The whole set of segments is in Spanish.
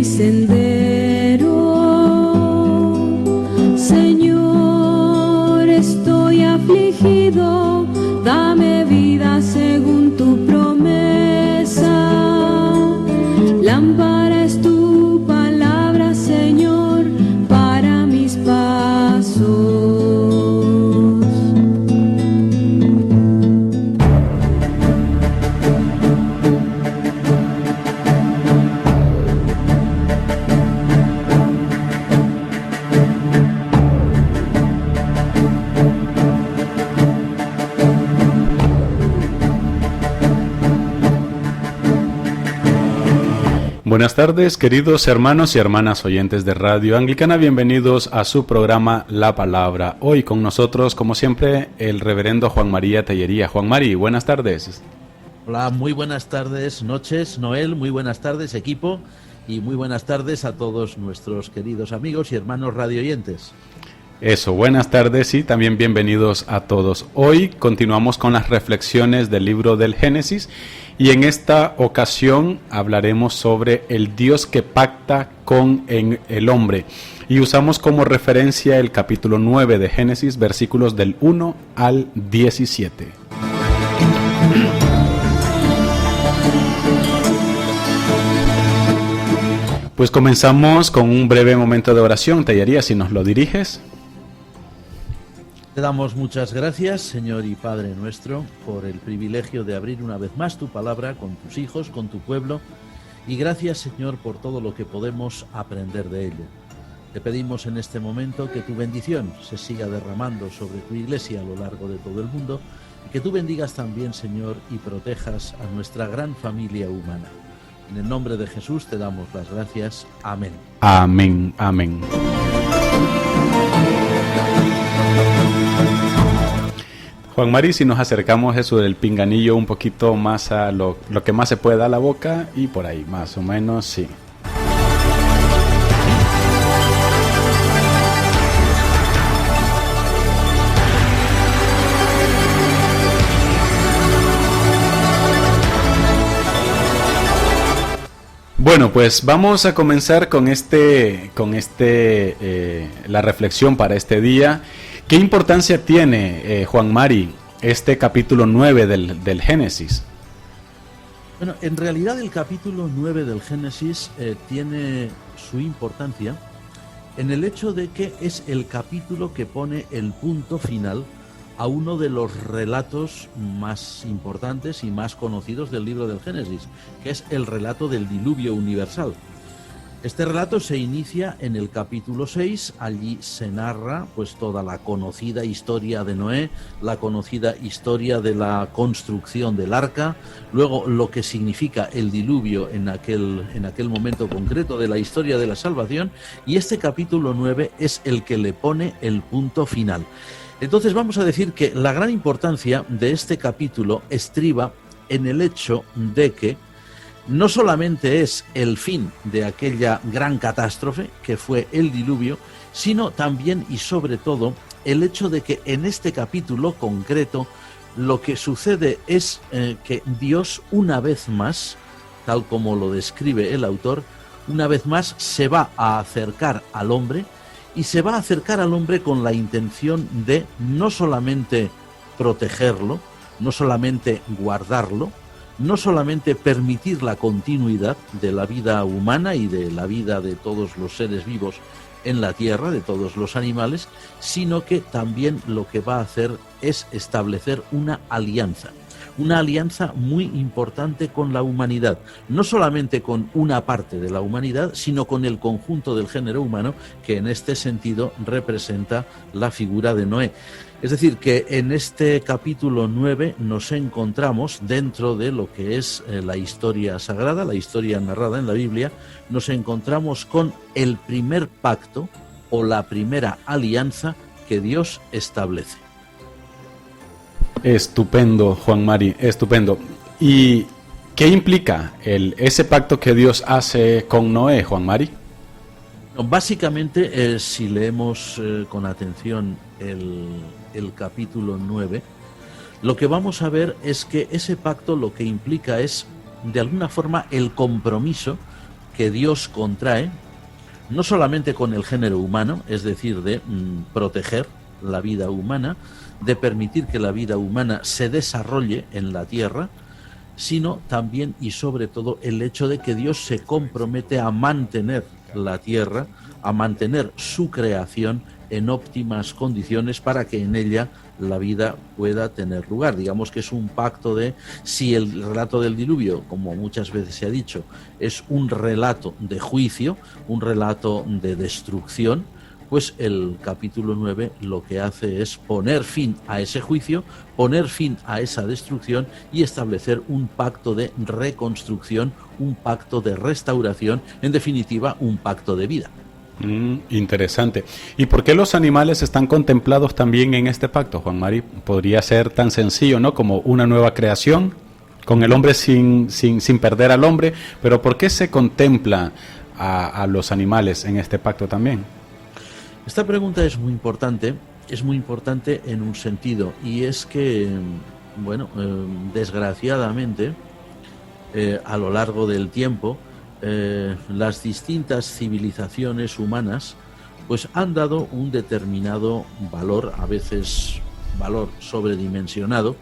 mi sendero. Señor, estoy afligido, dame vida según tu promesa. Lámpara es tu palabra, Señor, para mis pasos. Buenas tardes, queridos hermanos y hermanas oyentes de Radio Anglicana, bienvenidos a su programa La Palabra. Hoy con nosotros, como siempre, el reverendo Juan María Tellería. Juan Mari, buenas tardes. Hola, muy buenas tardes, noches, Noel, muy buenas tardes, equipo, y muy buenas tardes a todos nuestros queridos amigos y hermanos radioyentes. Eso, buenas tardes y también bienvenidos a todos. Hoy continuamos con las reflexiones del libro del Génesis y en esta ocasión hablaremos sobre el Dios que pacta con el hombre y usamos como referencia el capítulo 9 de Génesis, versículos del 1 al 17. Pues comenzamos con un breve momento de oración. Tellería, si nos lo diriges. Te damos muchas gracias, Señor y Padre nuestro, por el privilegio de abrir una vez más tu palabra con tus hijos, con tu pueblo, y gracias, Señor, por todo lo que podemos aprender de ello. Te pedimos en este momento que tu bendición se siga derramando sobre tu iglesia a lo largo de todo el mundo, y que tú bendigas también, Señor, y protejas a nuestra gran familia humana. En el nombre de Jesús te damos las gracias. Amén. Amén, amén. Juan Mari, si nos acercamos eso del pinganillo un poquito más a lo que más se pueda a la boca y por ahí, más o menos, sí. Bueno, pues vamos a comenzar con la reflexión para este día. ¿Qué importancia tiene, Juan Mari, este capítulo 9 del Génesis? Bueno, en realidad el capítulo 9 del Génesis tiene su importancia en el hecho de que es el capítulo que pone el punto final a uno de los relatos más importantes y más conocidos del libro del Génesis, que es el relato del diluvio universal. Este relato se inicia en el capítulo 6, allí se narra pues toda la conocida historia de Noé, la conocida historia de la construcción del arca, luego lo que significa el diluvio en aquel momento concreto de la historia de la salvación, y este capítulo 9 es el que le pone el punto final. Entonces vamos a decir que la gran importancia de este capítulo estriba en el hecho de que no solamente es el fin de aquella gran catástrofe que fue el diluvio, sino también y sobre todo el hecho de que en este capítulo concreto lo que sucede es que Dios una vez más, tal como lo describe el autor, una vez más se va a acercar al hombre y se va a acercar al hombre con la intención de no solamente protegerlo, no solamente guardarlo, no solamente permitir la continuidad de la vida humana y de la vida de todos los seres vivos en la tierra, de todos los animales, sino que también lo que va a hacer es establecer una alianza muy importante con la humanidad, no solamente con una parte de la humanidad, sino con el conjunto del género humano, que en este sentido representa la figura de Noé. Es decir, que en este capítulo 9 nos encontramos dentro de lo que es la historia sagrada, la historia narrada en la Biblia, nos encontramos con el primer pacto o la primera alianza que Dios establece. Estupendo, Juan Mari, estupendo. ¿Y qué implica ese pacto que Dios hace con Noé, Juan Mari? Básicamente, si leemos con atención el capítulo 9, lo que vamos a ver es que ese pacto lo que implica es, de alguna forma, el compromiso que Dios contrae, no solamente con el género humano, es decir, de proteger la vida humana, de permitir que la vida humana se desarrolle en la tierra, sino también y sobre todo el hecho de que Dios se compromete a mantener la tierra, a mantener su creación en óptimas condiciones para que en ella la vida pueda tener lugar. Digamos que es un pacto de, si el relato del diluvio, como muchas veces se ha dicho, es un relato de juicio, un relato de destrucción, pues el capítulo 9 lo que hace es poner fin a ese juicio, poner fin a esa destrucción y establecer un pacto de reconstrucción, un pacto de restauración, en definitiva, un pacto de vida. Interesante. ¿Y por qué los animales están contemplados también en este pacto, Juan Mari? Podría ser tan sencillo, ¿no? Como una nueva creación, con el hombre sin perder al hombre, pero ¿por qué se contempla a los animales en este pacto también? Esta pregunta es muy importante en un sentido, y es que, bueno, desgraciadamente, a lo largo del tiempo, las distintas civilizaciones humanas pues han dado un determinado valor, a veces valor sobredimensionado,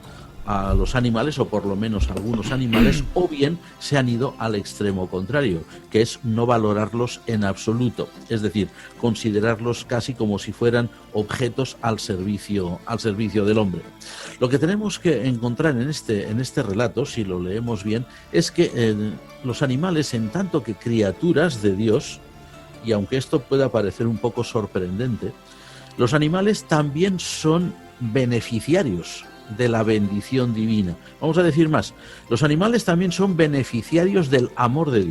a los animales, o por lo menos a algunos animales, o bien se han ido al extremo contrario, que es no valorarlos en absoluto, es decir, considerarlos casi como si fueran objetos al servicio del hombre. Lo que tenemos que encontrar en este relato, si lo leemos bien, es que los animales, en tanto que criaturas de Dios, y aunque esto pueda parecer un poco sorprendente, los animales también son beneficiarios de la bendición divina. Vamos a decir más, los animales también son beneficiarios del amor de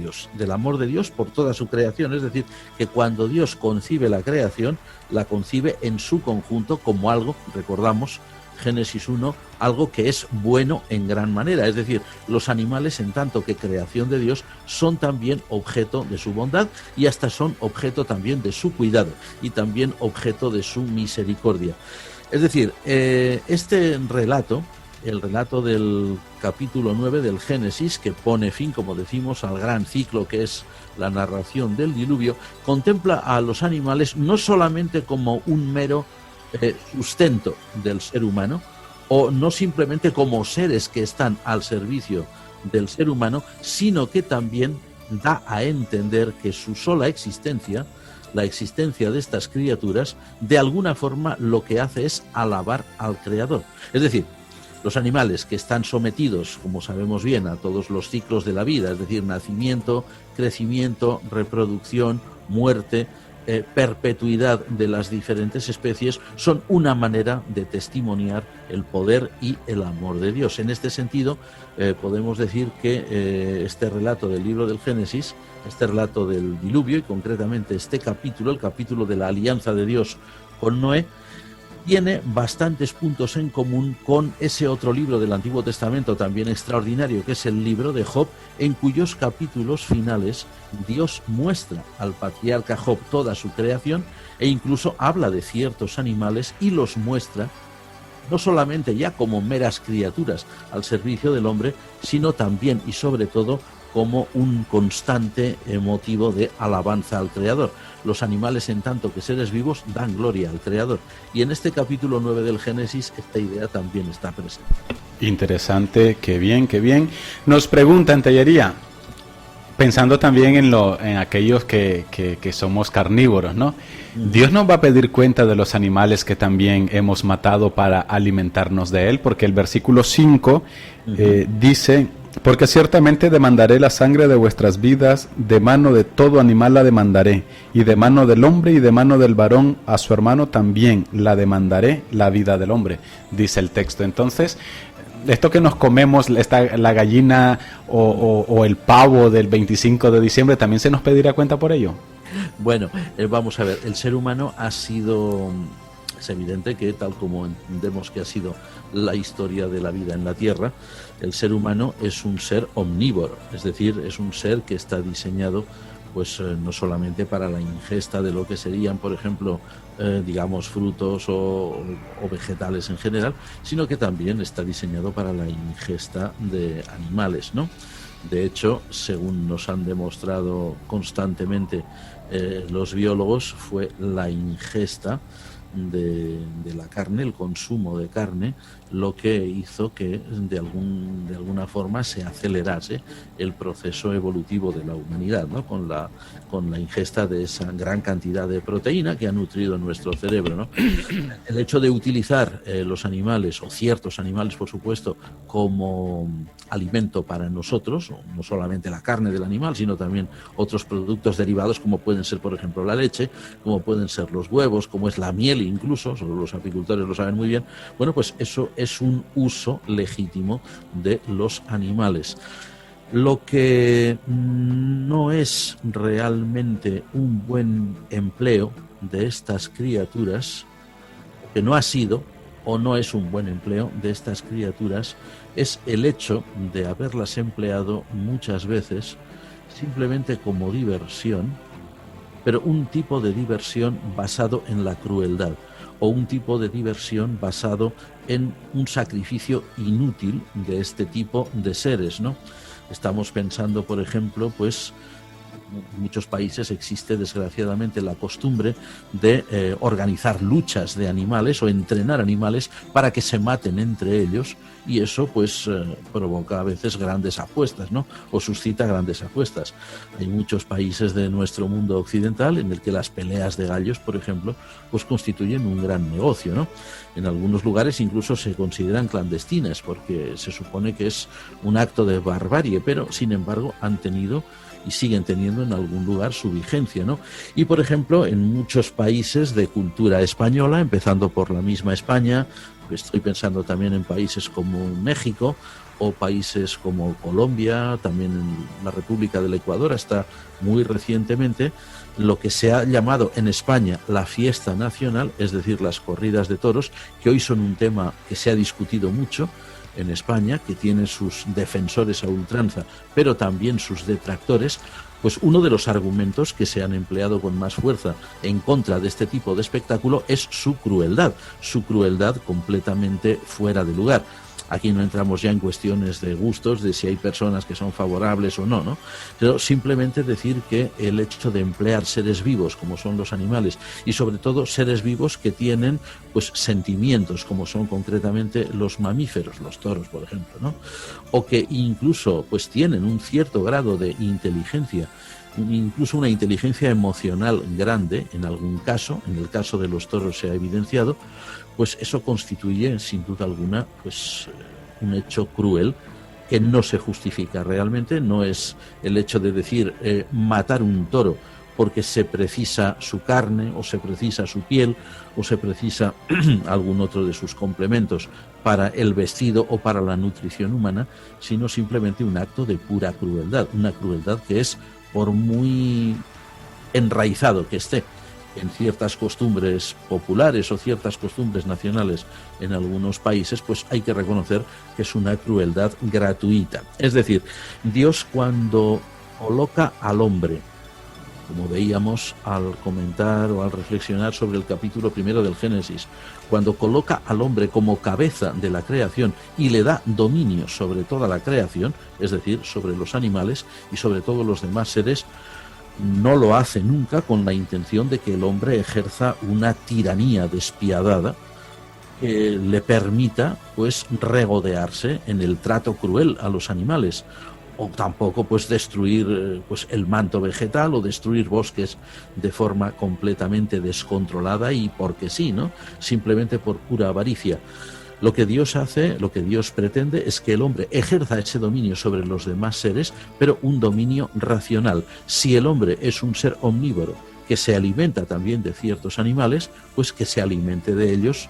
Dios por toda su creación, es decir, que cuando Dios concibe la creación, la concibe en su conjunto como algo, recordamos, Génesis 1, algo que es bueno en gran manera, es decir, los animales, en tanto que creación de Dios, son también objeto de su bondad y hasta son objeto también de su cuidado y también objeto de su misericordia. Es decir, este relato, el relato del capítulo 9 del Génesis, que pone fin, como decimos, al gran ciclo que es la narración del diluvio, contempla a los animales no solamente como un mero sustento del ser humano, o no simplemente como seres que están al servicio del ser humano, sino que también da a entender que su sola existencia, la existencia de estas criaturas, de alguna forma lo que hace es alabar al Creador. Es decir, los animales que están sometidos, como sabemos bien, a todos los ciclos de la vida, es decir, nacimiento, crecimiento, reproducción, muerte, perpetuidad de las diferentes especies, son una manera de testimoniar el poder y el amor de Dios. En este sentido, podemos decir que este relato del libro del Génesis, este relato del diluvio, y concretamente este capítulo, el capítulo de la alianza de Dios con Noé, tiene bastantes puntos en común con ese otro libro del Antiguo Testamento también extraordinario, que es el libro de Job, en cuyos capítulos finales Dios muestra al patriarca Job toda su creación e incluso habla de ciertos animales y los muestra no solamente ya como meras criaturas al servicio del hombre, sino también y sobre todo como un constante motivo de alabanza al Creador. Los animales, en tanto que seres vivos, dan gloria al Creador. Y en este capítulo 9 del Génesis esta idea también está presente. Interesante, qué bien, qué bien. Nos pregunta en Tellería, pensando también en aquellos que somos carnívoros, ¿no? Dios nos va a pedir cuenta de los animales que también hemos matado para alimentarnos de él, porque el versículo 5 dice: porque ciertamente demandaré la sangre de vuestras vidas, de mano de todo animal la demandaré, y de mano del hombre y de mano del varón a su hermano también la demandaré la vida del hombre, dice el texto. Entonces, esto que nos comemos, la gallina o el pavo del 25 de diciembre, ¿también se nos pedirá cuenta por ello? Bueno, vamos a ver, el ser humano ha sido... Es evidente que, tal como entendemos que ha sido la historia de la vida en la Tierra, el ser humano es un ser omnívoro, es decir, es un ser que está diseñado pues no solamente para la ingesta de lo que serían, por ejemplo, digamos, frutos o vegetales en general, sino que también está diseñado para la ingesta de animales, ¿no? De hecho, según nos han demostrado constantemente los biólogos, fue la ingesta de la carne, el consumo de carne, lo que hizo que de alguna forma se acelerase el proceso evolutivo de la humanidad, ¿no? Con la ingesta de esa gran cantidad de proteína que ha nutrido nuestro cerebro, ¿no? El hecho de utilizar los animales, o ciertos animales por supuesto, como alimento para nosotros, no solamente la carne del animal, sino también otros productos derivados como pueden ser, por ejemplo, la leche, como pueden ser los huevos, como es la miel incluso, solo los apicultores lo saben muy bien. Bueno, pues eso es un uso legítimo de los animales. Lo que no es realmente un buen empleo de estas criaturas, que no ha sido o no es un buen empleo de estas criaturas, es el hecho de haberlas empleado muchas veces simplemente como diversión, pero un tipo de diversión basado en la crueldad, o un tipo de diversión basado en un sacrificio inútil de este tipo de seres, ¿no? Estamos pensando, por ejemplo, pues en muchos países existe desgraciadamente la costumbre de organizar luchas de animales o entrenar animales para que se maten entre ellos, y eso pues provoca a veces grandes apuestas, ¿no? O suscita grandes apuestas. Hay muchos países de nuestro mundo occidental en el que las peleas de gallos, por ejemplo, pues constituyen un gran negocio, ¿no? En algunos lugares incluso se consideran clandestinas porque se supone que es un acto de barbarie, pero sin embargo han tenido y siguen teniendo en algún lugar su vigencia, ¿no? Y por ejemplo, en muchos países de cultura española, empezando por la misma España, estoy pensando también en países como México o países como Colombia, también en la República del Ecuador, hasta muy recientemente, lo que se ha llamado en España la fiesta nacional, es decir, las corridas de toros, que hoy son un tema que se ha discutido mucho en España, que tiene sus defensores a ultranza, pero también sus detractores. Pues uno de los argumentos que se han empleado con más fuerza en contra de este tipo de espectáculo es su crueldad completamente fuera de lugar. Aquí no entramos ya en cuestiones de gustos, de si hay personas que son favorables o no, ¿no? Pero simplemente decir que el hecho de emplear seres vivos, como son los animales, y sobre todo seres vivos que tienen pues sentimientos, como son concretamente los mamíferos, los toros, por ejemplo, ¿no? O que incluso pues tienen un cierto grado de inteligencia, incluso una inteligencia emocional grande, en algún caso, en el caso de los toros se ha evidenciado, pues eso constituye sin duda alguna pues un hecho cruel que no se justifica realmente. No es el hecho de decir matar un toro porque se precisa su carne o se precisa su piel o se precisa algún otro de sus complementos para el vestido o para la nutrición humana, sino simplemente un acto de pura crueldad, una crueldad que es, por muy enraizado que esté en ciertas costumbres populares o ciertas costumbres nacionales en algunos países, pues hay que reconocer que es una crueldad gratuita. Es decir, Dios, cuando coloca al hombre, como veíamos al comentar o al reflexionar sobre el capítulo 1 del Génesis, cuando coloca al hombre como cabeza de la creación y le da dominio sobre toda la creación, es decir, sobre los animales y sobre todos los demás seres, no lo hace nunca con la intención de que el hombre ejerza una tiranía despiadada que le permita pues regodearse en el trato cruel a los animales, o tampoco pues destruir pues el manto vegetal o destruir bosques de forma completamente descontrolada y porque sí, ¿no? Simplemente por pura avaricia. Lo que Dios hace, lo que Dios pretende es que el hombre ejerza ese dominio sobre los demás seres, pero un dominio racional. Si el hombre es un ser omnívoro que se alimenta también de ciertos animales, pues que se alimente de ellos,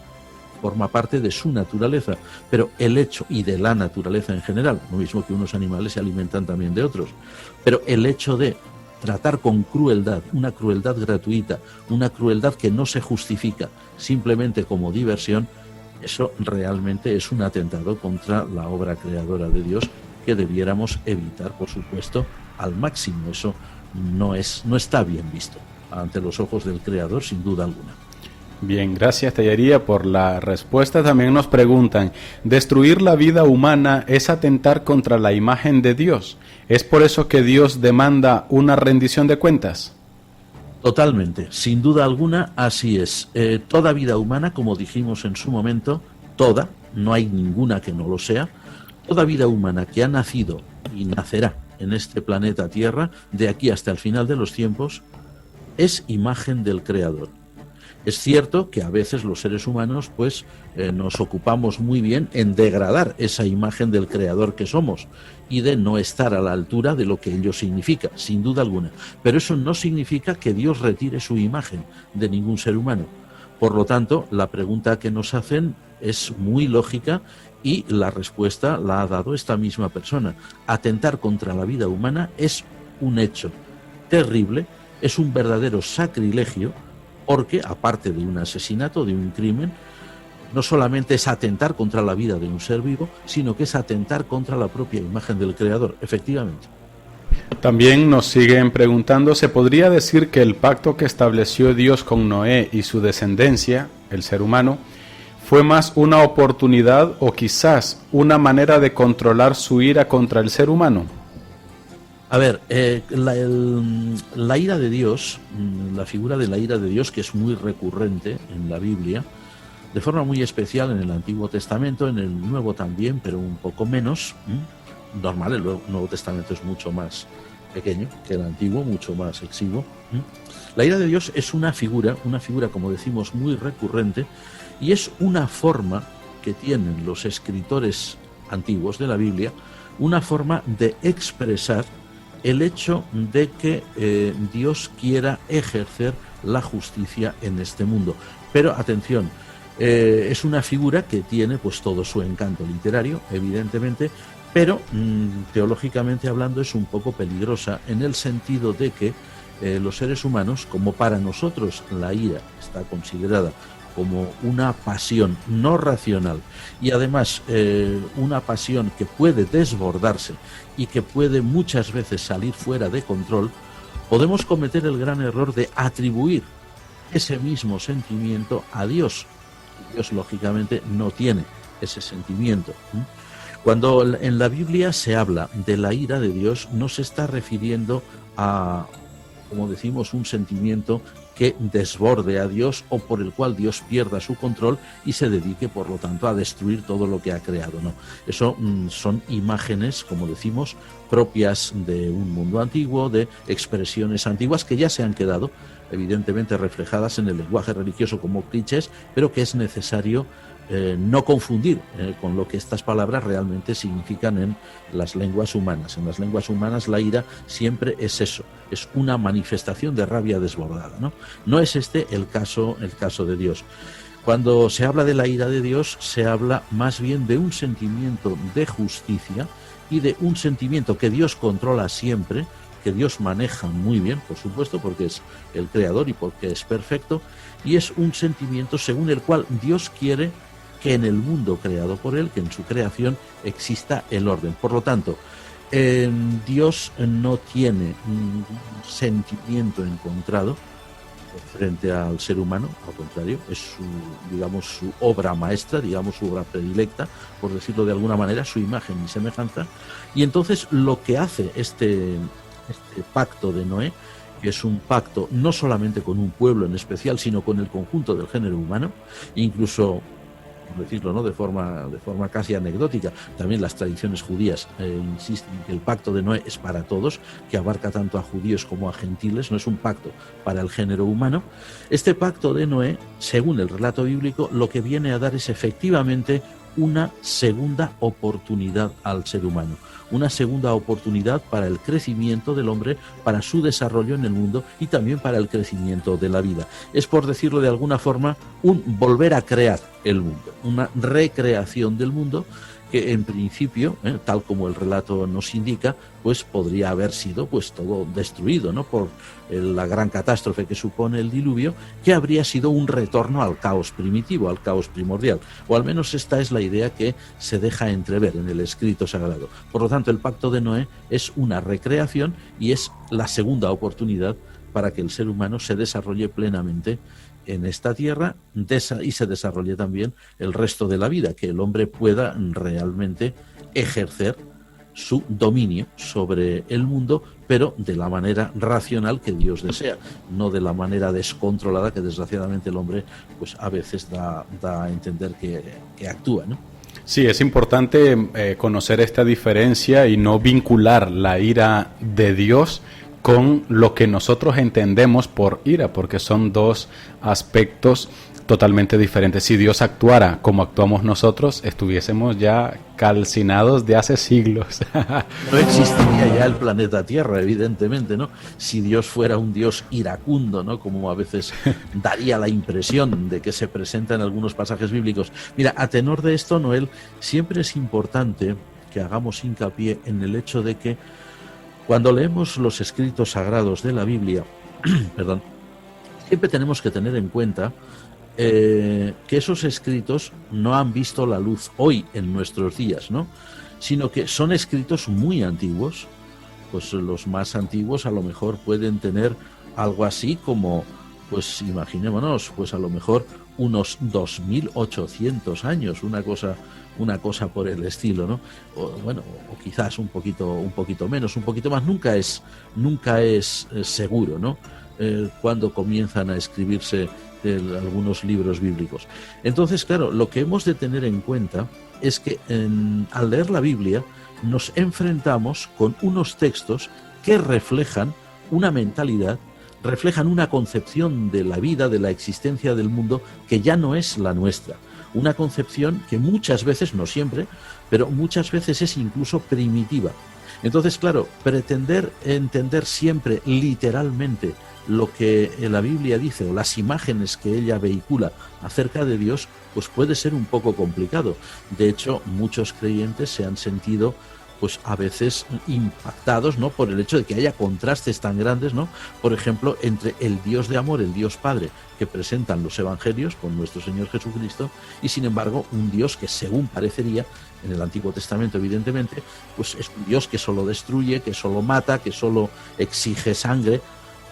forma parte de su naturaleza, pero el hecho, y de la naturaleza en general, lo mismo que unos animales se alimentan también de otros, pero el hecho de tratar con crueldad, una crueldad gratuita, una crueldad que no se justifica simplemente como diversión, eso realmente es un atentado contra la obra creadora de Dios que debiéramos evitar, por supuesto, al máximo. Eso no está bien visto ante los ojos del Creador, sin duda alguna. Bien, gracias Tellería por la respuesta. También nos preguntan, ¿destruir la vida humana es atentar contra la imagen de Dios? ¿Es por eso que Dios demanda una rendición de cuentas? Totalmente, sin duda alguna, así es. Toda vida humana, como dijimos en su momento, toda, no hay ninguna que no lo sea, toda vida humana que ha nacido y nacerá en este planeta Tierra, de aquí hasta el final de los tiempos, es imagen del Creador. Es cierto que a veces los seres humanos pues nos ocupamos muy bien en degradar esa imagen del Creador que somos y de no estar a la altura de lo que ello significa, sin duda alguna. Pero eso no significa que Dios retire su imagen de ningún ser humano. Por lo tanto, la pregunta que nos hacen es muy lógica y la respuesta la ha dado esta misma persona. Atentar contra la vida humana es un hecho terrible, es un verdadero sacrilegio, porque, aparte de un asesinato, de un crimen, no solamente es atentar contra la vida de un ser vivo, sino que es atentar contra la propia imagen del Creador, efectivamente. También nos siguen preguntando, ¿se podría decir que el pacto que estableció Dios con Noé y su descendencia, el ser humano, fue más una oportunidad o quizás una manera de controlar su ira contra el ser humano? A ver, la ira de Dios, la figura de la ira de Dios, que es muy recurrente en la Biblia, de forma muy especial en el Antiguo Testamento, en el Nuevo también, pero un poco menos. Normal, el Nuevo Testamento es mucho más pequeño que el Antiguo, mucho más exiguo. La ira de Dios es una figura, como decimos, muy recurrente, y es una forma que tienen los escritores antiguos de la Biblia, una forma de expresar el hecho de que Dios quiera ejercer la justicia en este mundo. Pero atención, es una figura que tiene pues todo su encanto literario, evidentemente, pero teológicamente hablando es un poco peligrosa en el sentido de que los seres humanos, como para nosotros la ira está considerada como una pasión no racional y además una pasión que puede desbordarse y que puede muchas veces salir fuera de control, podemos cometer el gran error de atribuir ese mismo sentimiento a Dios. Dios lógicamente no tiene ese sentimiento. Cuando en la Biblia se habla de la ira de Dios, no se está refiriendo a, como decimos, un sentimiento que desborde a Dios o por el cual Dios pierda su control y se dedique, por lo tanto, a destruir todo lo que ha creado. No, eso son imágenes, como decimos, propias de un mundo antiguo, de expresiones antiguas que ya se han quedado, evidentemente, reflejadas en el lenguaje religioso como clichés, pero que es necesario no confundir con lo que estas palabras realmente significan en las lenguas humanas. En las lenguas humanas la ira siempre es eso, es una manifestación de rabia desbordada, ¿no? No es este el caso de Dios. Cuando se habla de la ira de Dios, se habla más bien de un sentimiento de justicia y de un sentimiento que Dios controla siempre, que Dios maneja muy bien, por supuesto, porque es el creador y porque es perfecto, y es un sentimiento según el cual Dios quiere que en el mundo creado por Él, que en su creación exista el orden. Por lo tanto, Dios no tiene un sentimiento encontrado frente al ser humano, al contrario, es su obra maestra, su obra predilecta, por decirlo de alguna manera, su imagen y semejanza. Y entonces lo que hace este pacto de Noé, que es un pacto no solamente con un pueblo en especial, sino con el conjunto del género humano, incluso, por decirlo, ¿no?, de forma casi anecdótica, también las tradiciones judías insisten que el pacto de Noé es para todos, que abarca tanto a judíos como a gentiles, no es un pacto para el género humano. Este pacto de Noé, según el relato bíblico, lo que viene a dar es efectivamente una segunda oportunidad al ser humano, una segunda oportunidad para el crecimiento del hombre, para su desarrollo en el mundo y también para el crecimiento de la vida. Es, por decirlo de alguna forma, un volver a crear el mundo, una recreación del mundo que en principio, tal como el relato nos indica, pues podría haber sido pues todo destruido, ¿no?, por la gran catástrofe que supone el diluvio, que habría sido un retorno al caos primitivo, al caos primordial, o al menos esta es la idea que se deja entrever en el escrito sagrado. Por lo tanto, el pacto de Noé es una recreación y es la segunda oportunidad para que el ser humano se desarrolle plenamente en esta tierra y se desarrolle también el resto de la vida, que el hombre pueda realmente ejercer su dominio sobre el mundo, pero de la manera racional que Dios desea, no de la manera descontrolada que desgraciadamente el hombre pues a veces da a entender que actúa, ¿no? Sí, es importante conocer esta diferencia y no vincular la ira de Dios con lo que nosotros entendemos por ira, porque son dos aspectos totalmente diferentes. Si Dios actuara como actuamos nosotros, estuviésemos ya calcinados de hace siglos. No existiría ya el planeta Tierra, evidentemente, ¿no? Si Dios fuera un Dios iracundo, ¿no? Como a veces daría la impresión de que se presenta en algunos pasajes bíblicos. Mira, a tenor de esto, Noel, siempre es importante que hagamos hincapié en el hecho de que cuando leemos los escritos sagrados de la Biblia, perdón, siempre tenemos que tener en cuenta que esos escritos no han visto la luz hoy en nuestros días, ¿no? Sino que son escritos muy antiguos. Pues los más antiguos a lo mejor pueden tener algo así como, pues imaginémonos, pues a lo mejor unos 2800 años, una cosa por el estilo, ¿no? O quizás un poquito menos, un poquito más. Nunca es seguro, ¿no? Cuando comienzan a escribirse algunos libros bíblicos. Entonces, claro, lo que hemos de tener en cuenta es que al leer la Biblia nos enfrentamos con unos textos que reflejan una mentalidad, reflejan una concepción de la vida, de la existencia del mundo, que ya no es la nuestra. Una concepción que muchas veces, no siempre, pero muchas veces es incluso primitiva. Entonces, claro, pretender entender siempre literalmente lo que la Biblia dice o las imágenes que ella vehicula acerca de Dios, pues puede ser un poco complicado. De hecho, muchos creyentes se han sentido pues a veces impactados, ¿no?, por el hecho de que haya contrastes tan grandes, ¿no?, por ejemplo, entre el Dios de amor, el Dios Padre, que presentan los evangelios con nuestro Señor Jesucristo, y sin embargo un Dios que, según parecería en el Antiguo Testamento, evidentemente, pues es un Dios que solo destruye, que solo mata, que solo exige sangre.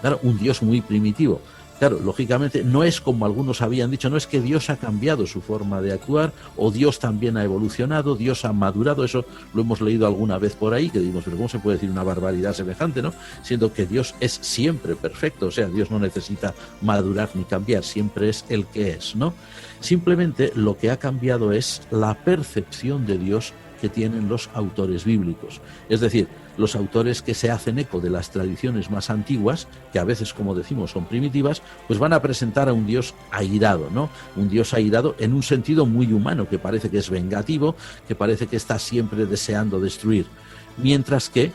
Claro, un Dios muy primitivo. Claro, lógicamente no es como algunos habían dicho, no es que Dios ha cambiado su forma de actuar o Dios también ha evolucionado, Dios ha madurado. Eso lo hemos leído alguna vez por ahí, que decimos, pero ¿cómo se puede decir una barbaridad semejante, no? Siendo que Dios es siempre perfecto, o sea, Dios no necesita madurar ni cambiar, siempre es el que es, ¿no? Simplemente lo que ha cambiado es la percepción de Dios que tienen los autores bíblicos. Es decir, los autores que se hacen eco de las tradiciones más antiguas, que a veces, como decimos, son primitivas, pues van a presentar a un Dios airado, ¿no? Un Dios airado en un sentido muy humano, que parece que es vengativo, que parece que está siempre deseando destruir. Mientras que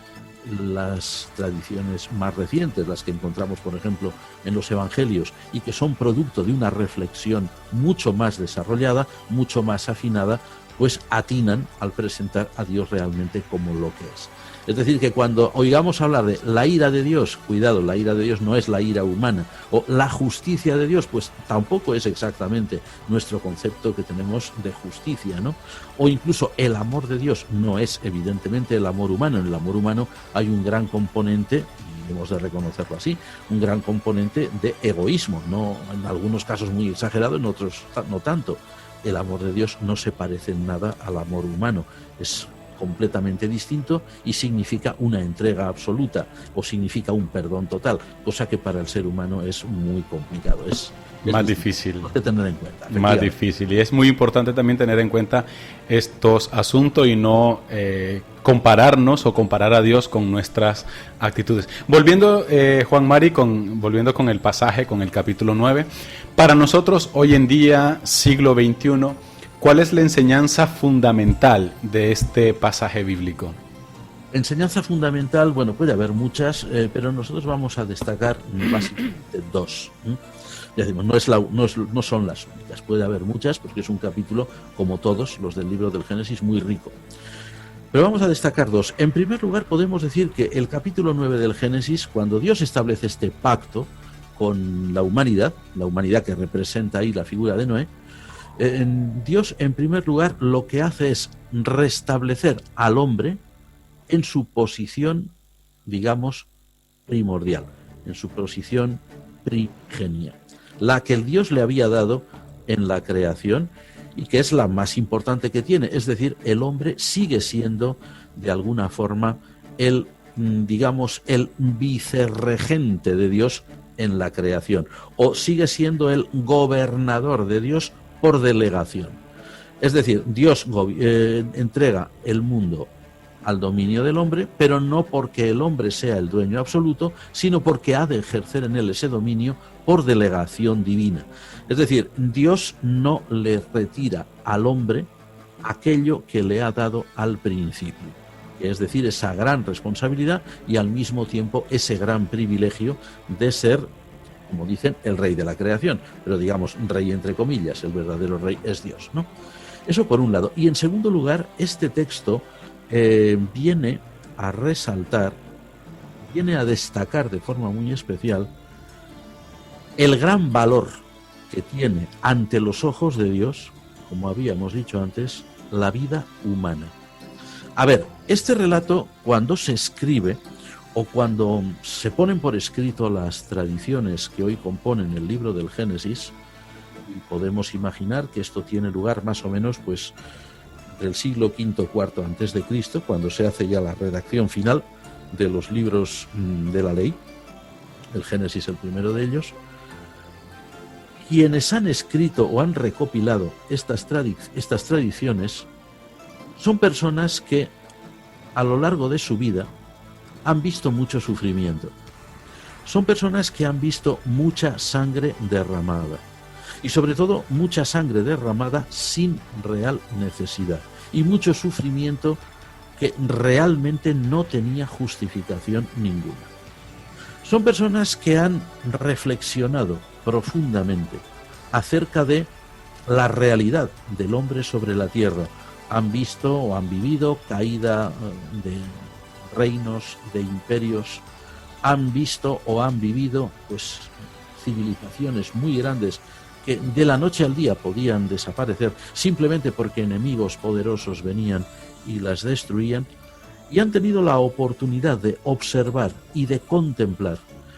las tradiciones más recientes, las que encontramos, por ejemplo, en los evangelios, y que son producto de una reflexión mucho más desarrollada, mucho más afinada, pues atinan al presentar a Dios realmente como lo que es. Es decir, que cuando oigamos hablar de la ira de Dios, cuidado, la ira de Dios no es la ira humana, o la justicia de Dios, pues tampoco es exactamente nuestro concepto que tenemos de justicia, ¿no? O incluso el amor de Dios no es evidentemente el amor humano. En el amor humano hay un gran componente, y hemos de reconocerlo así, un gran componente de egoísmo, no, en algunos casos muy exagerado, en otros no tanto. El amor de Dios no se parece en nada al amor humano, es completamente distinto y significa una entrega absoluta o significa un perdón total, cosa que para el ser humano es muy complicado, es más difícil de tener en cuenta. Más difícil, y es muy importante también tener en cuenta estos asuntos y no compararnos o comparar a Dios con nuestras actitudes. Volviendo, Juan Mari, volviendo con el pasaje, con el capítulo 9, para nosotros hoy en día, siglo XXI, ¿cuál es la enseñanza fundamental de este pasaje bíblico? Enseñanza fundamental, bueno, puede haber muchas, pero nosotros vamos a destacar básicamente dos. Ya decimos, no son las únicas, puede haber muchas, porque es un capítulo, como todos los del libro del Génesis, muy rico. Pero vamos a destacar dos. En primer lugar, podemos decir que el capítulo 9 del Génesis, cuando Dios establece este pacto con la humanidad que representa ahí la figura de Noé, Dios, en primer lugar, lo que hace es restablecer al hombre en su posición, digamos, primordial, en su posición primigenia. la que el Dios le había dado en la creación y que es la más importante que tiene. Es decir, el hombre sigue siendo de alguna forma el, digamos, el vicerregente de Dios en la creación, o sigue siendo el gobernador de Dios por delegación. Es decir, Dios entrega el mundo al dominio del hombre, pero no porque el hombre sea el dueño absoluto, sino porque ha de ejercer en él ese dominio por delegación divina. Es decir, Dios no le retira al hombre aquello que le ha dado al principio, es decir, esa gran responsabilidad y al mismo tiempo ese gran privilegio de ser, como dicen, el rey de la creación, pero digamos rey entre comillas, el verdadero rey es Dios, ¿no? Eso por un lado. Y en segundo lugar, este texto viene a resaltar, viene a destacar de forma muy especial el gran valor que tiene ante los ojos de Dios, como habíamos dicho antes, la vida humana. A ver, este relato, cuando se escribe o cuando se ponen por escrito las tradiciones que hoy componen el libro del Génesis, y podemos imaginar que esto tiene lugar más o menos pues del siglo V-IV antes de Cristo, cuando se hace ya la redacción final de los libros de la ley, el Génesis el primero de ellos. Quienes han escrito o han recopilado estas tradiciones son personas que a lo largo de su vida han visto mucho sufrimiento. Son personas que han visto mucha sangre derramada. Y sobre todo mucha sangre derramada sin real necesidad. Y mucho sufrimiento que realmente no tenía justificación ninguna. Son personas que han reflexionado profundamente acerca de la realidad del hombre sobre la tierra. Han visto o han vivido caída de reinos, de imperios. Han visto o han vivido pues civilizaciones muy grandes que de la noche al día podían desaparecer simplemente porque enemigos poderosos venían y las destruían, y han tenido la oportunidad de observar y de contemplar,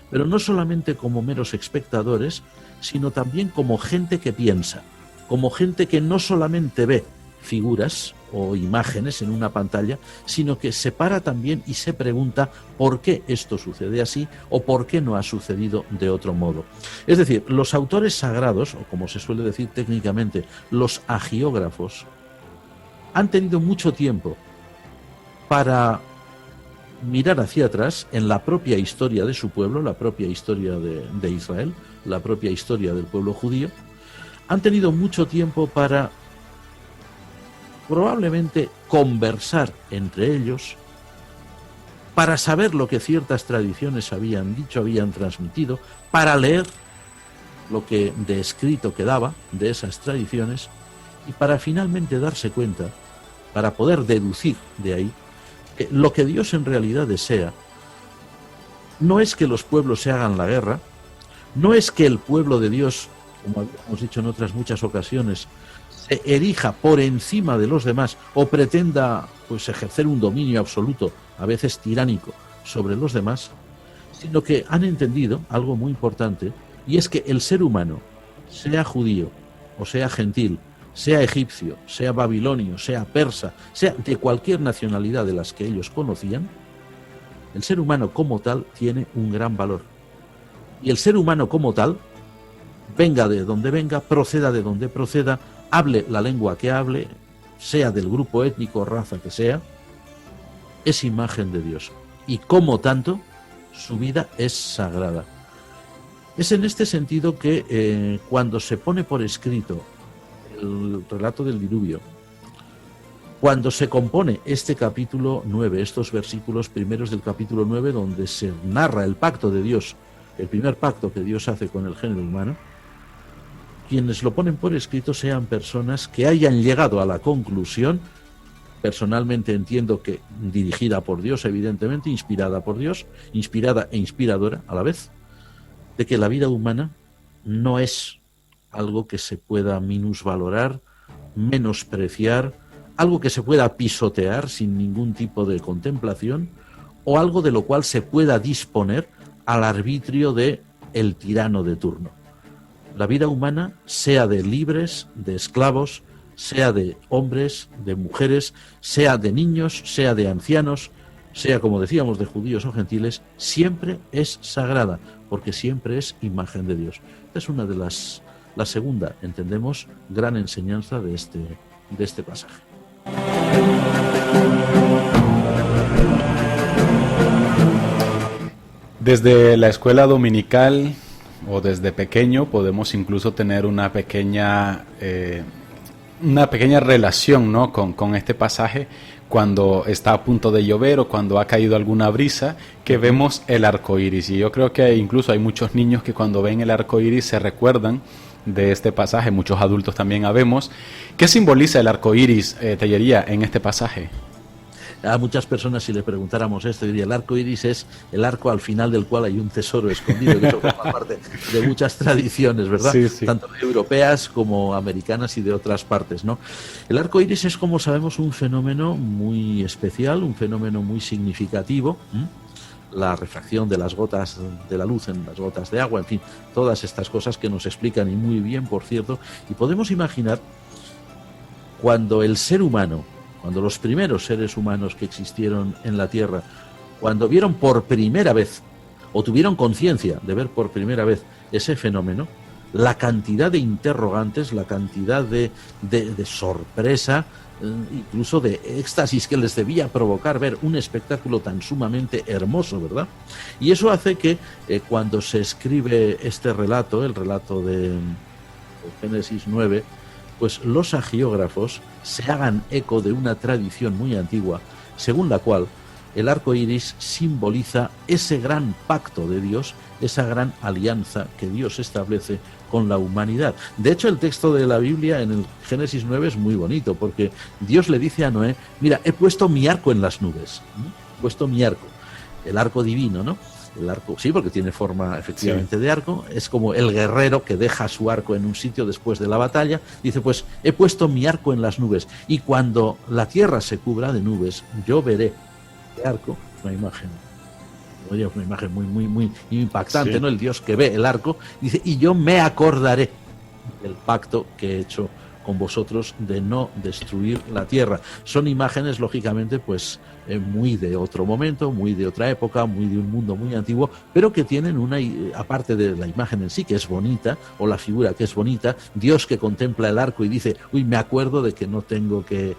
pero no solamente como meros espectadores, sino también como gente que piensa, como gente que no solamente ve figuras o imágenes en una pantalla, sino que se para también y se pregunta por qué esto sucede así o por qué no ha sucedido de otro modo. Es decir, los autores sagrados, o como se suele decir técnicamente, los agiógrafos, han tenido mucho tiempo para mirar hacia atrás en la propia historia de su pueblo, la propia historia de Israel, la propia historia del pueblo judío. Han tenido mucho tiempo para probablemente conversar entre ellos, para saber lo que ciertas tradiciones habían dicho, habían transmitido, para leer lo que de escrito quedaba de esas tradiciones y para finalmente darse cuenta, para poder deducir de ahí, que lo que Dios en realidad desea no es que los pueblos se hagan la guerra, no es que el pueblo de Dios, como hemos dicho en otras muchas ocasiones, se erija por encima de los demás o pretenda pues ejercer un dominio absoluto, a veces tiránico, sobre los demás, sino que han entendido algo muy importante, y es que el ser humano, sea judío o sea gentil, sea egipcio, sea babilonio, sea persa, sea de cualquier nacionalidad de las que ellos conocían, el ser humano como tal tiene un gran valor. Y el ser humano como tal, venga de donde venga, proceda de donde proceda, hable la lengua que hable, sea del grupo étnico o raza que sea, es imagen de Dios. Y como tanto, su vida es sagrada. Es en este sentido que cuando se pone por escrito el relato del diluvio, cuando se compone este capítulo 9, estos versículos primeros del capítulo 9, donde se narra el pacto de Dios, el primer pacto que Dios hace con el género humano, quienes lo ponen por escrito sean personas que hayan llegado a la conclusión, personalmente entiendo que dirigida por Dios, evidentemente, inspirada por Dios, inspirada e inspiradora a la vez, de que la vida humana no es algo que se pueda minusvalorar, menospreciar, algo que se pueda pisotear sin ningún tipo de contemplación, o algo de lo cual se pueda disponer al arbitrio de el tirano de turno. La vida humana, sea de libres, de esclavos, sea de hombres, de mujeres, sea de niños, sea de ancianos, sea, como decíamos, de judíos o gentiles, siempre es sagrada, porque siempre es imagen de Dios. Esta es una de la segunda, entendemos, gran enseñanza de este pasaje. Desde la escuela dominical o desde pequeño podemos incluso tener una pequeña relación, ¿no?, con este pasaje, cuando está a punto de llover o cuando ha caído alguna brisa, que vemos el arco iris. Y yo creo que incluso hay muchos niños que cuando ven el arco iris se recuerdan de este pasaje, muchos adultos también habemos. ¿Qué simboliza el arco iris, Tellería, en este pasaje? A muchas personas, si le preguntáramos esto, diría: el arco iris es el arco al final del cual hay un tesoro escondido, que eso forma parte de muchas tradiciones, ¿verdad? Sí, sí. Tanto europeas como americanas y de otras partes, ¿no? El arco iris es, como sabemos, un fenómeno muy especial, un fenómeno muy significativo. La refracción de las gotas de la luz en las gotas de agua, en fin, todas estas cosas que nos explican, y muy bien, por cierto. Y podemos imaginar cuando el ser humano, cuando los primeros seres humanos que existieron en la Tierra, cuando vieron por primera vez, o tuvieron conciencia de ver por primera vez ese fenómeno, la cantidad de interrogantes, la cantidad de sorpresa, incluso de éxtasis que les debía provocar ver un espectáculo tan sumamente hermoso, ¿verdad? Y eso hace que cuando se escribe este relato, el relato de Génesis 9, pues los agiógrafos se hagan eco de una tradición muy antigua, según la cual el arco iris simboliza ese gran pacto de Dios, esa gran alianza que Dios establece con la humanidad. De hecho, el texto de la Biblia en el Génesis 9 es muy bonito, porque Dios le dice a Noé: mira, he puesto mi arco en las nubes, he puesto mi arco, el arco divino, ¿no? El arco, sí, porque tiene forma efectivamente de arco, es como el guerrero que deja su arco en un sitio después de la batalla. Dice: pues he puesto mi arco en las nubes, y cuando la tierra se cubra de nubes, yo veré el arco. Una imagen muy impactante, sí, ¿no? El Dios que ve el arco, dice: y yo me acordaré del pacto que he hecho con vosotros de no destruir la tierra. Son imágenes, lógicamente, pues muy de otro momento, muy de otra época, muy de un mundo muy antiguo, pero que tienen una, aparte de la imagen en sí, que es bonita, o la figura que es bonita, Dios que contempla el arco y dice: uy, me acuerdo de que no tengo que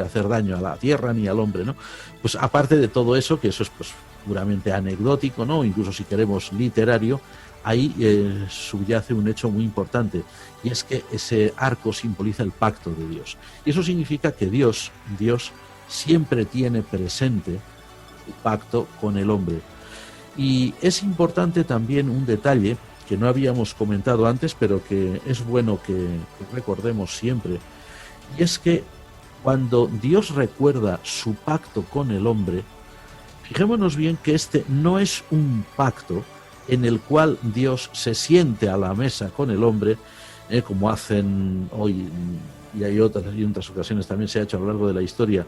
hacer daño a la tierra ni al hombre, ¿no? Pues aparte de todo eso, que eso es pues puramente anecdótico, ¿no? Incluso si queremos literario, ahí subyace un hecho muy importante, y es que ese arco simboliza el pacto de Dios. Y eso significa que Dios siempre tiene presente el pacto con el hombre. Y es importante también un detalle que no habíamos comentado antes, pero que es bueno que recordemos siempre, y es que cuando Dios recuerda su pacto con el hombre, fijémonos bien que este no es un pacto en el cual Dios se siente a la mesa con el hombre, como hacen hoy, y hay otras ocasiones también se ha hecho a lo largo de la historia,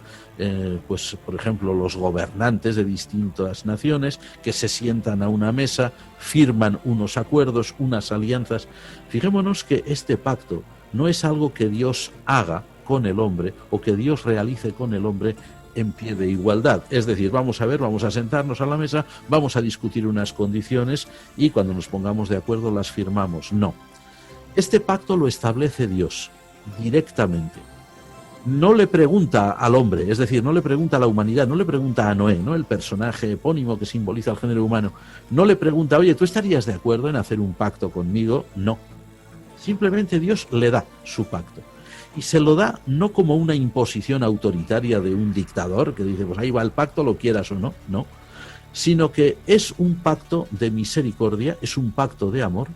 pues por ejemplo los gobernantes de distintas naciones que se sientan a una mesa, firman unos acuerdos, unas alianzas. Fijémonos que este pacto no es algo que Dios haga con el hombre o que Dios realice con el hombre en pie de igualdad. Es decir, vamos a sentarnos a la mesa, vamos a discutir unas condiciones y cuando nos pongamos de acuerdo las firmamos. No. Este pacto lo establece Dios directamente. No le pregunta al hombre, es decir, no le pregunta a la humanidad, no le pregunta a Noé, ¿no?, el personaje epónimo que simboliza el género humano. No le pregunta: oye, ¿tú estarías de acuerdo en hacer un pacto conmigo? No. Simplemente Dios le da su pacto. Y se lo da no como una imposición autoritaria de un dictador que dice: pues ahí va el pacto, lo quieras o no, no, sino que es un pacto de misericordia, es un pacto de amor,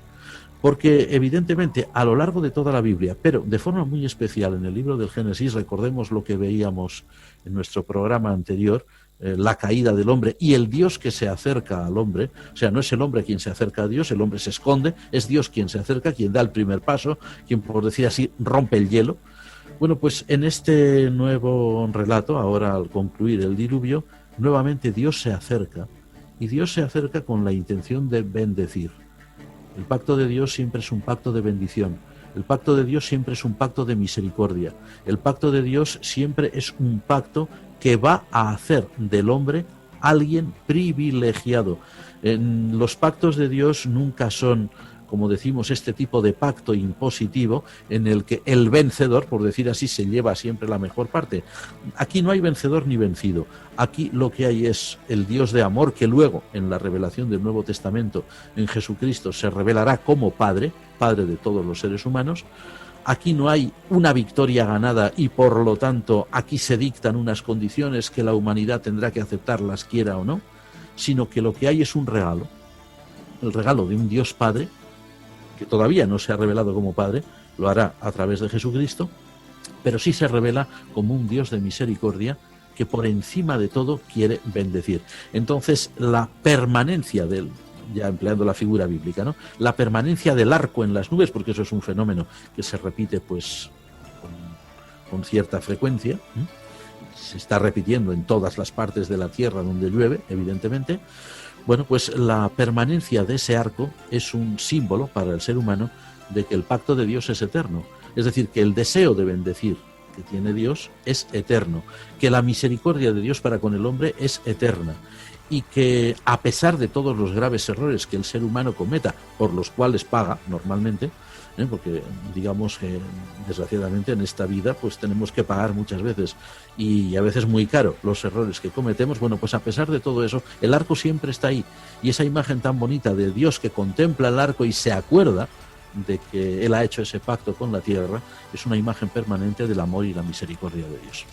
porque evidentemente a lo largo de toda la Biblia, pero de forma muy especial en el libro del Génesis, recordemos lo que veíamos en nuestro programa anterior, la caída del hombre y el Dios que se acerca al hombre. O sea, no es el hombre quien se acerca a Dios, el hombre se esconde, es Dios quien se acerca, quien da el primer paso, quien, por decir así, rompe el hielo. Bueno, pues en este nuevo relato, ahora al concluir el diluvio, nuevamente Dios se acerca, y Dios se acerca con la intención de bendecir. El pacto de Dios siempre es un pacto de bendición. El pacto de Dios siempre es un pacto de misericordia. El pacto de Dios siempre es un pacto que va a hacer del hombre alguien privilegiado. Los pactos de Dios nunca son, como decimos, este tipo de pacto impositivo en el que el vencedor, por decir así, se lleva siempre la mejor parte. Aquí no hay vencedor ni vencido. Aquí lo que hay es el Dios de amor que luego, en la revelación del Nuevo Testamento, en Jesucristo, se revelará como Padre, Padre de todos los seres humanos. Aquí no hay una victoria ganada y por lo tanto aquí se dictan unas condiciones que la humanidad tendrá que aceptarlas, quiera o no, sino que lo que hay es un regalo, el regalo de un Dios Padre, que todavía no se ha revelado como Padre, lo hará a través de Jesucristo, pero sí se revela como un Dios de misericordia que por encima de todo quiere bendecir. Entonces la permanencia del, ya empleando la figura bíblica, ¿no?, la permanencia del arco en las nubes, porque eso es un fenómeno que se repite pues con cierta frecuencia, se está repitiendo en todas las partes de la tierra donde llueve, evidentemente. Bueno, pues la permanencia de ese arco es un símbolo para el ser humano de que el pacto de Dios es eterno. Es decir, que el deseo de bendecir que tiene Dios es eterno, que la misericordia de Dios para con el hombre es eterna, y que a pesar de todos los graves errores que el ser humano cometa, por los cuales paga normalmente, porque digamos que desgraciadamente en esta vida pues tenemos que pagar muchas veces y a veces muy caro los errores que cometemos, bueno, pues a pesar de todo eso el arco siempre está ahí, y esa imagen tan bonita de Dios que contempla el arco y se acuerda de que Él ha hecho ese pacto con la tierra es una imagen permanente del amor y la misericordia de Dios.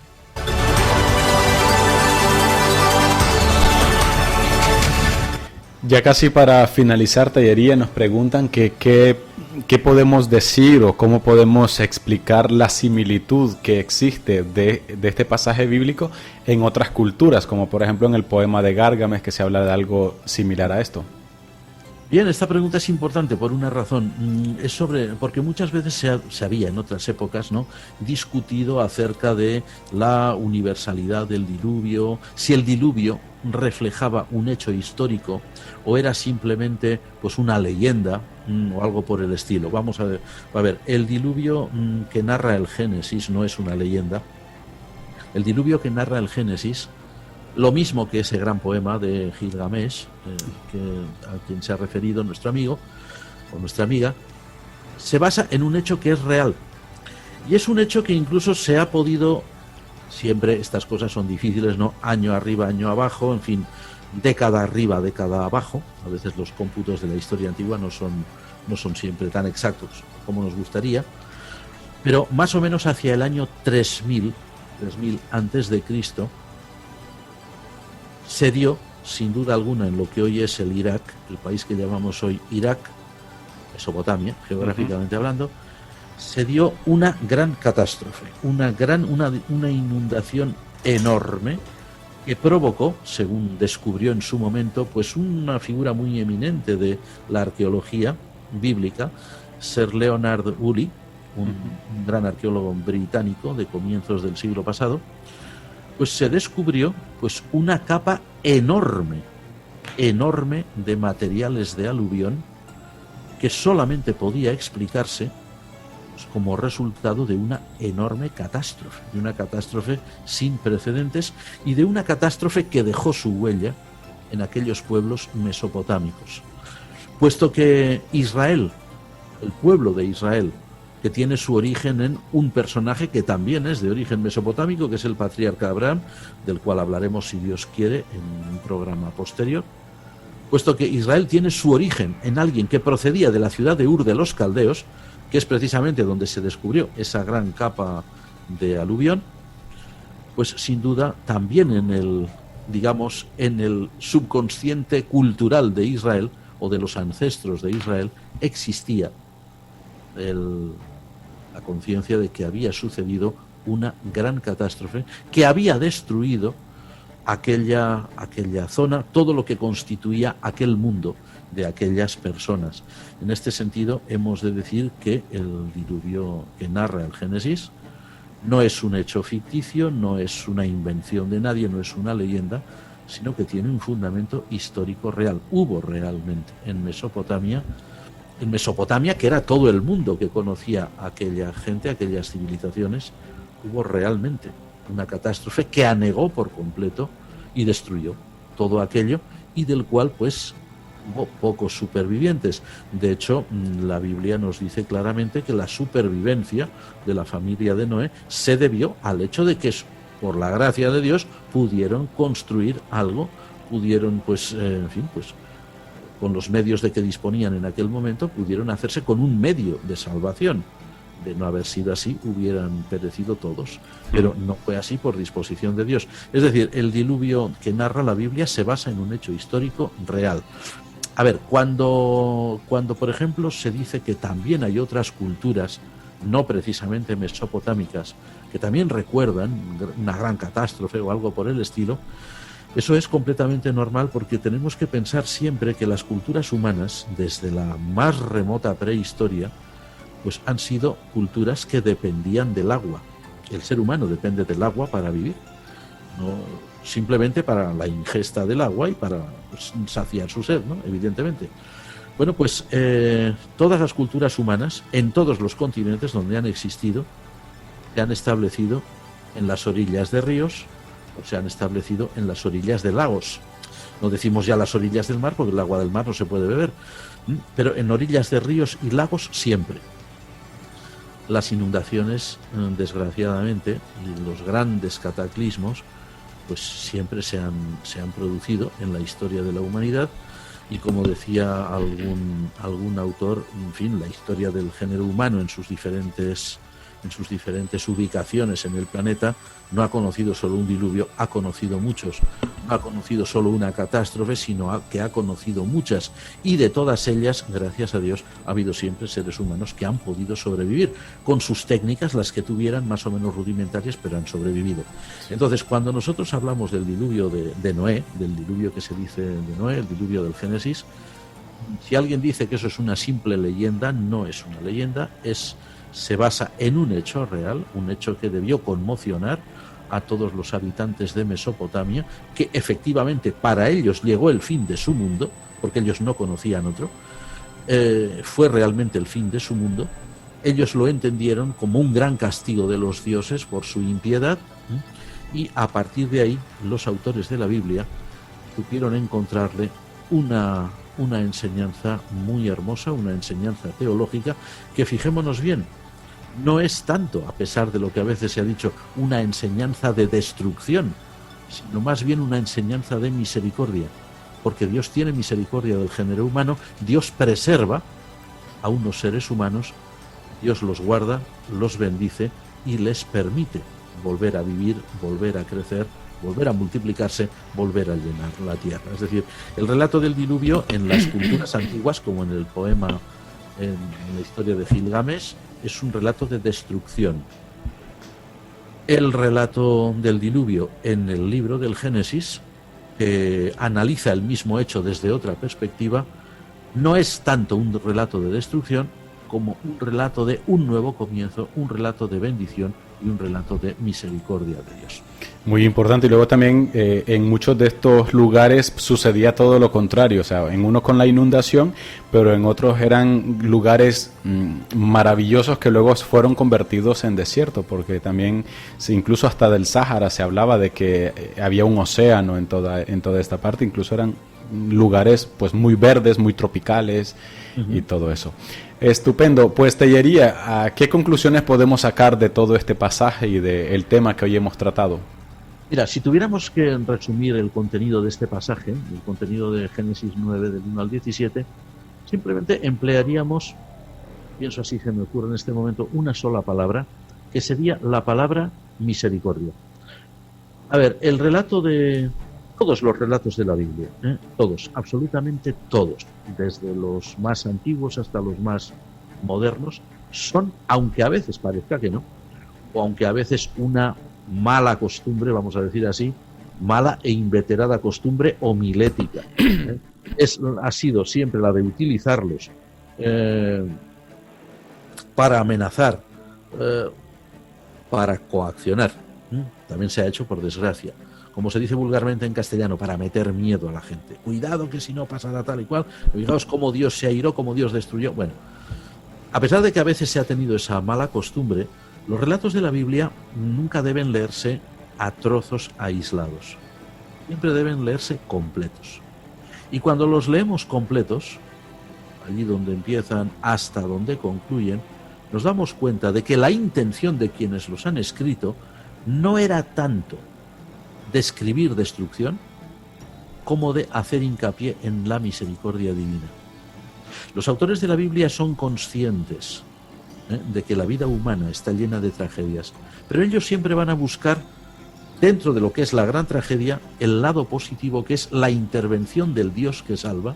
Ya casi para finalizar, Tallería, nos preguntan que qué podemos decir o cómo podemos explicar la similitud que existe de este pasaje bíblico en otras culturas, como por ejemplo en el poema de Gárgames, que se habla de algo similar a esto. Bien, esta pregunta es importante por una razón. Es porque muchas veces se había en otras épocas, ¿no?, discutido acerca de la universalidad del diluvio, si el diluvio reflejaba un hecho histórico o era simplemente pues una leyenda o algo por el estilo. Vamos a ver, el diluvio que narra el Génesis no es una leyenda. El diluvio que narra el Génesis, lo mismo que ese gran poema de Gilgamesh, a quien se ha referido nuestro amigo o nuestra amiga, se basa en un hecho que es real. Y es un hecho que incluso se ha podido, siempre estas cosas son difíciles, ¿no?, año arriba, año abajo, en fin, década arriba, década abajo. A veces los cómputos de la historia antigua no son siempre tan exactos como nos gustaría, pero más o menos hacia el año 3000 antes de Cristo, se dio, sin duda alguna, en lo que hoy es el Irak, el país que llamamos hoy Irak, Mesopotamia, geográficamente hablando, se dio una gran catástrofe, una inundación enorme que provocó, según descubrió en su momento, pues una figura muy eminente de la arqueología bíblica, Sir Leonard Woolley, un gran arqueólogo británico de comienzos del siglo pasado. Pues se descubrió pues una capa enorme de materiales de aluvión que solamente podía explicarse pues como resultado de una enorme catástrofe, de una catástrofe sin precedentes y de una catástrofe que dejó su huella en aquellos pueblos mesopotámicos. Puesto que Israel, el pueblo de Israel, que tiene su origen en un personaje que también es de origen mesopotámico, que es el patriarca Abraham, del cual hablaremos, si Dios quiere, en un programa posterior. Puesto que Israel tiene su origen en alguien que procedía de la ciudad de Ur de los Caldeos, que es precisamente donde se descubrió esa gran capa de aluvión, pues sin duda también en el subconsciente cultural de Israel o de los ancestros de Israel existía la conciencia de que había sucedido una gran catástrofe que había destruido aquella zona, todo lo que constituía aquel mundo de aquellas personas. En este sentido, hemos de decir que el diluvio que narra el Génesis no es un hecho ficticio, no es una invención de nadie, no es una leyenda, sino que tiene un fundamento histórico real. Hubo realmente en Mesopotamia En Mesopotamia, que era todo el mundo que conocía a aquella gente, aquellas civilizaciones, hubo realmente una catástrofe que anegó por completo y destruyó todo aquello, y del cual pues hubo pocos supervivientes. De hecho, la Biblia nos dice claramente que la supervivencia de la familia de Noé se debió al hecho de que, por la gracia de Dios, pudieron construir algo, pudieron pues, en fin, pues con los medios de que disponían en aquel momento, pudieron hacerse con un medio de salvación. De no haber sido así, hubieran perecido todos. Pero no fue así por disposición de Dios. Es decir, el diluvio que narra la Biblia se basa en un hecho histórico real. A ver, cuando por ejemplo se dice que también hay otras culturas, no precisamente mesopotámicas, que también recuerdan una gran catástrofe o algo por el estilo, eso es completamente normal, porque tenemos que pensar siempre que las culturas humanas, desde la más remota prehistoria, pues han sido culturas que dependían del agua. El ser humano depende del agua para vivir, no simplemente para la ingesta del agua y para pues, saciar su sed, ¿no? Evidentemente. Bueno, pues todas las culturas humanas, en todos los continentes donde han existido, se han establecido en las orillas de ríos, o se han establecido en las orillas de lagos. No decimos ya las orillas del mar, porque el agua del mar no se puede beber, pero en orillas de ríos y lagos siempre. Las inundaciones, desgraciadamente, y los grandes cataclismos, pues siempre se han producido en la historia de la humanidad, y como decía algún autor, en fin, la historia del género humano en sus diferentes ubicaciones en el planeta no ha conocido solo un diluvio, ha conocido muchos. No ha conocido solo una catástrofe, sino que ha conocido muchas, y de todas ellas, gracias a Dios, ha habido siempre seres humanos que han podido sobrevivir con sus técnicas, las que tuvieran, más o menos rudimentarias, pero han sobrevivido. Entonces, cuando nosotros hablamos del diluvio de Noé, del diluvio que se dice de Noé, el diluvio del Génesis, si alguien dice que eso es una simple leyenda, no es una leyenda, se basa en un hecho real, un hecho que debió conmocionar a todos los habitantes de Mesopotamia, que efectivamente para ellos llegó el fin de su mundo, porque ellos no conocían otro, fue realmente el fin de su mundo. Ellos lo entendieron como un gran castigo de los dioses por su impiedad, y a partir de ahí los autores de la Biblia supieron encontrarle una enseñanza muy hermosa, una enseñanza teológica que, fijémonos bien, no es tanto, a pesar de lo que a veces se ha dicho, una enseñanza de destrucción, sino más bien una enseñanza de misericordia, porque Dios tiene misericordia del género humano, Dios preserva a unos seres humanos, Dios los guarda, los bendice y les permite volver a vivir, volver a crecer, volver a multiplicarse, volver a llenar la tierra. Es decir, el relato del diluvio en las culturas antiguas, como en el poema, en la historia de Gilgamesh, es un relato de destrucción. El relato del diluvio en el libro del Génesis, que analiza el mismo hecho desde otra perspectiva, no es tanto un relato de destrucción como un relato de un nuevo comienzo, un relato de bendición y un relato de misericordia de Dios. Muy importante. Y luego también en muchos de estos lugares sucedía todo lo contrario, o sea, en unos con la inundación, pero en otros eran lugares maravillosos que luego fueron convertidos en desierto, porque también incluso hasta del Sáhara se hablaba de que había un océano en toda esta parte, incluso eran lugares pues muy verdes, muy tropicales y todo eso. Estupendo. Pues Tellería, ¿a qué conclusiones podemos sacar de todo este pasaje y del tema que hoy hemos tratado? Mira, si tuviéramos que resumir el contenido de este pasaje, el contenido de Génesis 9 del 1 al 17, simplemente emplearíamos, pienso así, se me ocurre en este momento, una sola palabra, que sería la palabra misericordia. A ver, el relato de todos los relatos de la Biblia, todos, absolutamente todos, desde los más antiguos hasta los más modernos, son, aunque a veces parezca que no, o aunque a veces una mala costumbre, vamos a decir así, mala e inveterada costumbre homilética, ha sido siempre la de utilizarlos para amenazar, para coaccionar. También se ha hecho, por desgracia, como se dice vulgarmente en castellano, para meter miedo a la gente. Cuidado que si no pasará tal y cual. Fijaos cómo Dios se airó, cómo Dios destruyó. Bueno, a pesar de que a veces se ha tenido esa mala costumbre, los relatos de la Biblia nunca deben leerse a trozos aislados. Siempre deben leerse completos. Y cuando los leemos completos, allí donde empiezan hasta donde concluyen, nos damos cuenta de que la intención de quienes los han escrito no era tanto describir destrucción como de hacer hincapié en la misericordia divina. Los autores de la Biblia son conscientes de que la vida humana está llena de tragedias, pero ellos siempre van a buscar, dentro de lo que es la gran tragedia, el lado positivo, que es la intervención del Dios que salva,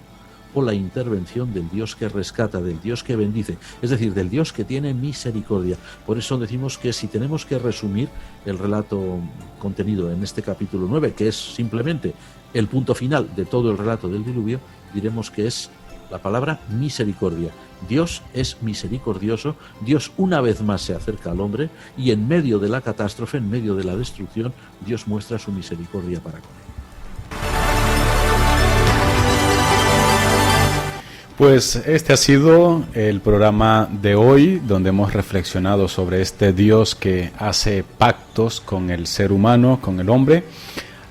o la intervención del Dios que rescata, del Dios que bendice, es decir, del Dios que tiene misericordia. Por eso decimos que si tenemos que resumir el relato contenido en este capítulo 9, que es simplemente el punto final de todo el relato del diluvio, diremos que es la palabra misericordia. Dios es misericordioso, Dios una vez más se acerca al hombre y en medio de la catástrofe, en medio de la destrucción, Dios muestra su misericordia para con él. Pues este ha sido el programa de hoy, donde hemos reflexionado sobre este Dios que hace pactos con el ser humano, con el hombre.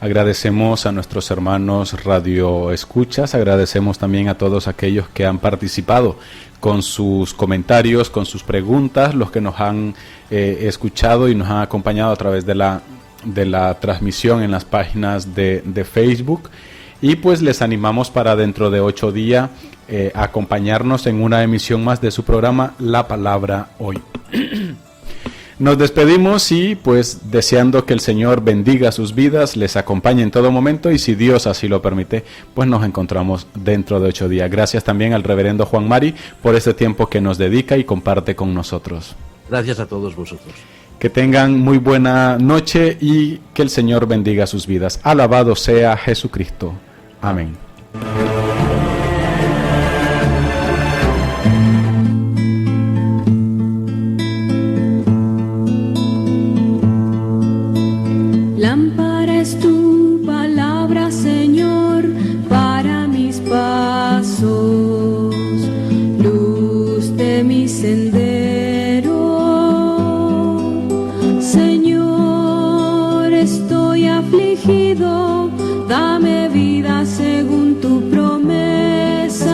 Agradecemos a nuestros hermanos Radio Escuchas, agradecemos también a todos aquellos que han participado con sus comentarios, con sus preguntas, los que nos han escuchado y nos han acompañado a través de la transmisión en las páginas de Facebook. Y pues les animamos para dentro de 8 días acompañarnos en una emisión más de su programa La Palabra Hoy. Nos despedimos y pues deseando que el Señor bendiga sus vidas, les acompañe en todo momento y si Dios así lo permite, pues nos encontramos dentro de 8 días. Gracias también al reverendo Juan Mari por este tiempo que nos dedica y comparte con nosotros. Gracias a todos vosotros. Que tengan muy buena noche y que el Señor bendiga sus vidas. Alabado sea Jesucristo. Amén. Lámpara es tu palabra, Señor, para mis pasos, luz de mi sendero. Señor, estoy afligido, dame vida según tu promesa.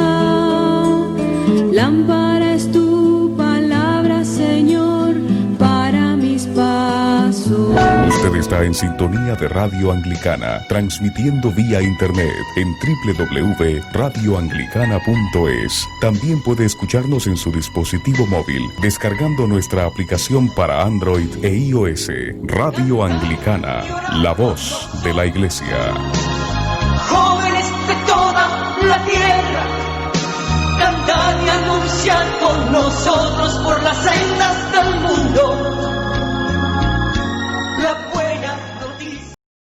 Lámpara es tu palabra, Señor, para mis pasos. Usted está en sintonía de Radio Anglicana, transmitiendo vía internet en www.radioanglicana.es. También puede escucharnos en su dispositivo móvil, descargando nuestra aplicación para Android e iOS. Radio Anglicana, la voz de la Iglesia.